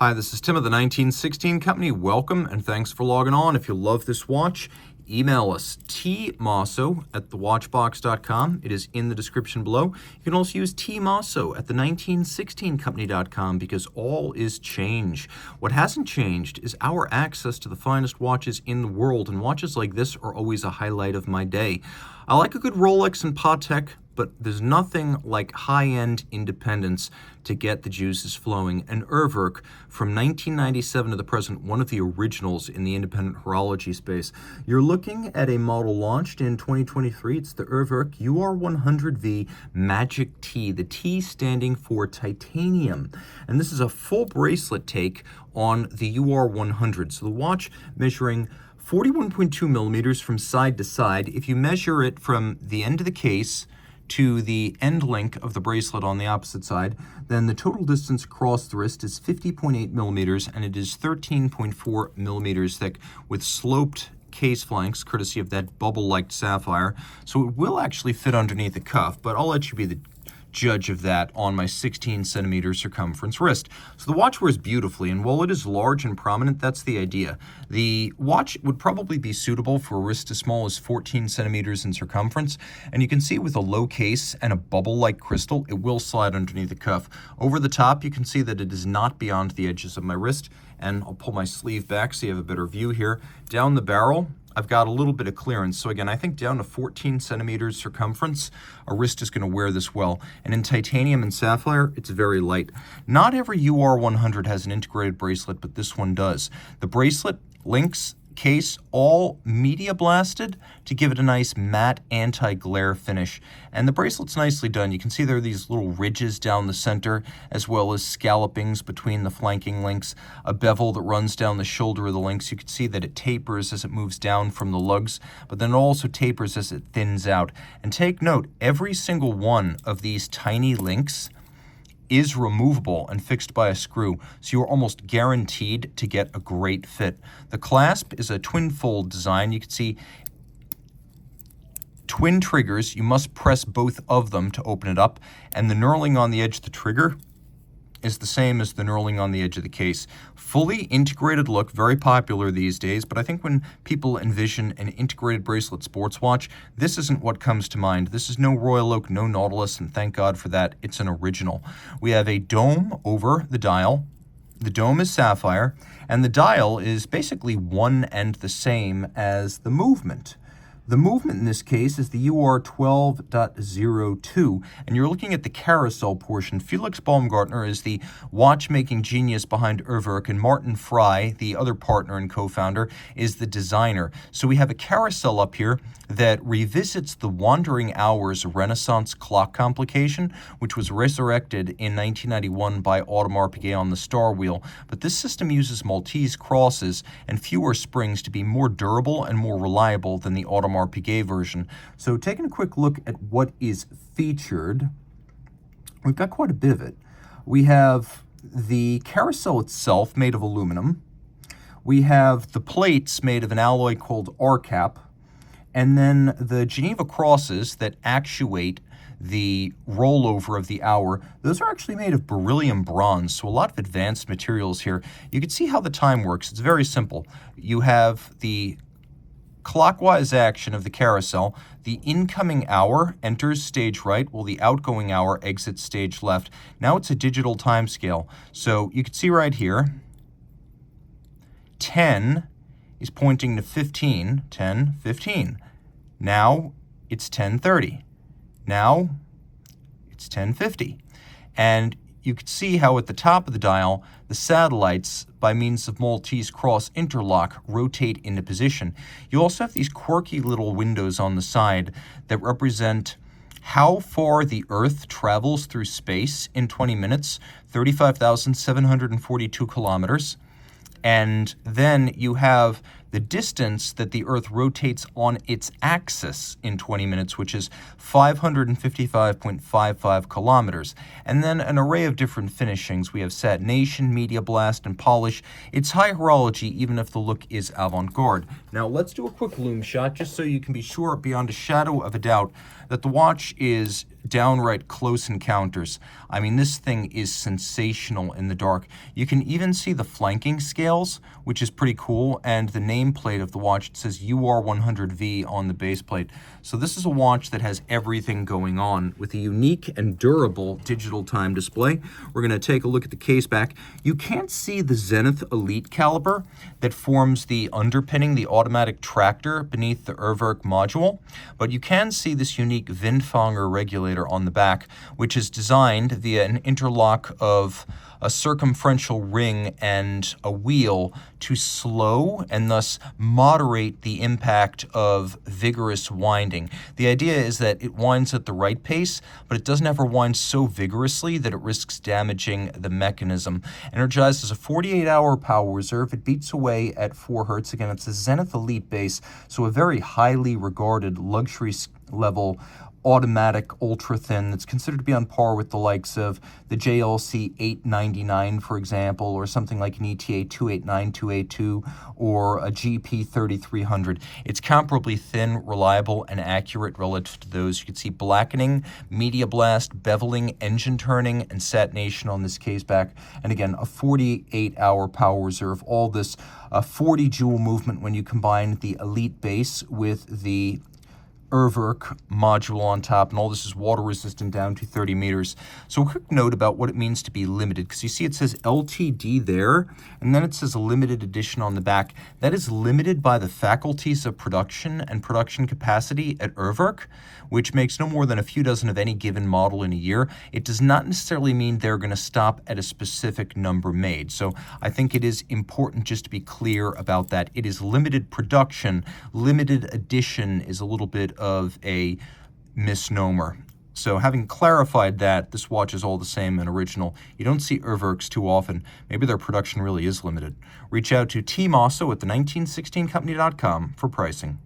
Hi, this is Tim of the 1916 Company. Welcome and thanks for logging on. If you love this watch, email us, tmosso@thewatchbox.com. It is in the description below. You can also use tmosso@the1916company.com because all is change. What hasn't changed is our access to the finest watches in the world, and watches like this are always a highlight of my day. I like a good Rolex and Patek, but there's nothing like high-end independence to get the juices flowing. And Urwerk, from 1997 to the present, one of the originals in the independent horology space. You're looking at a model launched in 2023. It's the Urwerk UR-100V Magic T, the T standing for titanium. And this is a full bracelet take on the UR-100. So the watch measuring 41.2 millimeters from side to side. If you measure it from the end of the case to the end link of the bracelet on the opposite side, then the total distance across the wrist is 50.8 millimeters, and it is 13.4 millimeters thick with sloped case flanks, courtesy of that bubble-like sapphire. So it will actually fit underneath the cuff, but I'll let you be the judge of that on my 16 centimeter circumference wrist. So the watch wears beautifully, and while it is large and prominent, that's the idea. The watch would probably be suitable for a wrist as small as 14 centimeters in circumference, and you can see with a low case and a bubble-like crystal, it will slide underneath the cuff. Over the top, you can see that it is not beyond the edges of my wrist, and I'll pull my sleeve back so you have a better view here. Down the barrel, I've got a little bit of clearance. So again, I think down to 14 centimeters circumference, a wrist is going to wear this well. And in titanium and sapphire, it's very light. Not every UR-100 has an integrated bracelet, but this one does. The bracelet links, case, all media blasted to give it a nice matte anti-glare finish. And the bracelet's nicely done. You can see there are these little ridges down the center, as well as scallopings between the flanking links, a bevel that runs down the shoulder of the links. You can see that it tapers as it moves down from the lugs, but then it also tapers as it thins out. And take note, every single one of these tiny links is removable and fixed by a screw, so you're almost guaranteed to get a great fit. The clasp is a twin fold design. You can see twin triggers. You must press both of them to open it up, and the knurling on the edge of the trigger is the same as the knurling on the edge of the case. Fully integrated look, very popular these days, but I think when people envision an integrated bracelet sports watch, this isn't what comes to mind. This is no Royal Oak, no Nautilus, and thank God for that, it's an original. We have a dome over the dial. The dome is sapphire, and the dial is basically one and the same as the movement. The movement in this case is the UR-12.02, and you're looking at the carousel portion. Felix Baumgartner is the watchmaking genius behind Urwerk, and Martin Fry, the other partner and co-founder, is the designer. So we have a carousel up here that revisits the Wandering Hours Renaissance clock complication, which was resurrected in 1991 by Audemars Piguet on the Star Wheel. But this system uses Maltese crosses and fewer springs to be more durable and more reliable than the Audemars Piguet version. So taking a quick look at what is featured, we've got quite a bit of it. We have the carousel itself made of aluminum. We have the plates made of an alloy called R-cap, and then the Geneva crosses that actuate the rollover of the hour, those are actually made of beryllium bronze, so a lot of advanced materials here. You can see how the time works. It's very simple. You have the clockwise action of the carousel. The incoming hour enters stage right, while the outgoing hour exits stage left. Now it's a digital time scale. So you can see right here, 10 is pointing to 15, 10, 15. Now it's 10:30. Now it's 10:50. And you can see how at the top of the dial, the satellites, by means of Maltese cross interlock, rotate into position. You also have these quirky little windows on the side that represent how far the Earth travels through space in 20 minutes, 35,742 kilometers. And then you have the distance that the Earth rotates on its axis in 20 minutes, which is 555.55 kilometers, and then an array of different finishings. We have satination, media blast, and polish. It's high horology, even if the look is avant-garde. Now, let's do a quick loom shot, just so you can be sure beyond a shadow of a doubt that the watch is downright close encounters. I mean, this thing is sensational in the dark. You can even see the flanking scales, which is pretty cool, and the nameplate of the watch. It says UR-100V on the base plate. So this is a watch that has everything going on with a unique and durable digital time display. We're going to take a look at the case back. You can't see the Zenith Elite caliber that forms the underpinning, the automatic tractor beneath the Urwerk module, but you can see this unique Windfanger regulator on the back, which is designed via an interlock of a circumferential ring and a wheel to slow and thus moderate the impact of vigorous winding. The idea is that it winds at the right pace, but it doesn't ever wind so vigorously that it risks damaging the mechanism. Energized as a 48-hour power reserve, it beats away at 4 hertz. Again, it's a Zenith Elite base, so a very highly regarded luxury level automatic ultra thin that's considered to be on par with the likes of the JLC 899, for example, or something like an ETA 289, 282, or a GP 3300. It's comparably thin, reliable, and accurate relative to those. You can see blackening, media blast, beveling, engine turning, and satination on this case back. And again, a 48-hour power reserve. All this 40 joule movement when you combine the Elite base with the Urwerk module on top, and all this is water resistant down to 30 meters. So a quick note about what it means to be limited, because you see it says LTD there, and then it says a limited edition on the back. That is limited by the faculties of production and production capacity at Urwerk, which makes no more than a few dozen of any given model in a year. It does not necessarily mean they're going to stop at a specific number made. So I think it is important just to be clear about that. It is limited production. Limited edition is a little bit of a misnomer. So having clarified that, this watch is all the same and original. You don't see Urwerks too often. Maybe their production really is limited. Reach out to Team Mosso at the 1916company.com for pricing.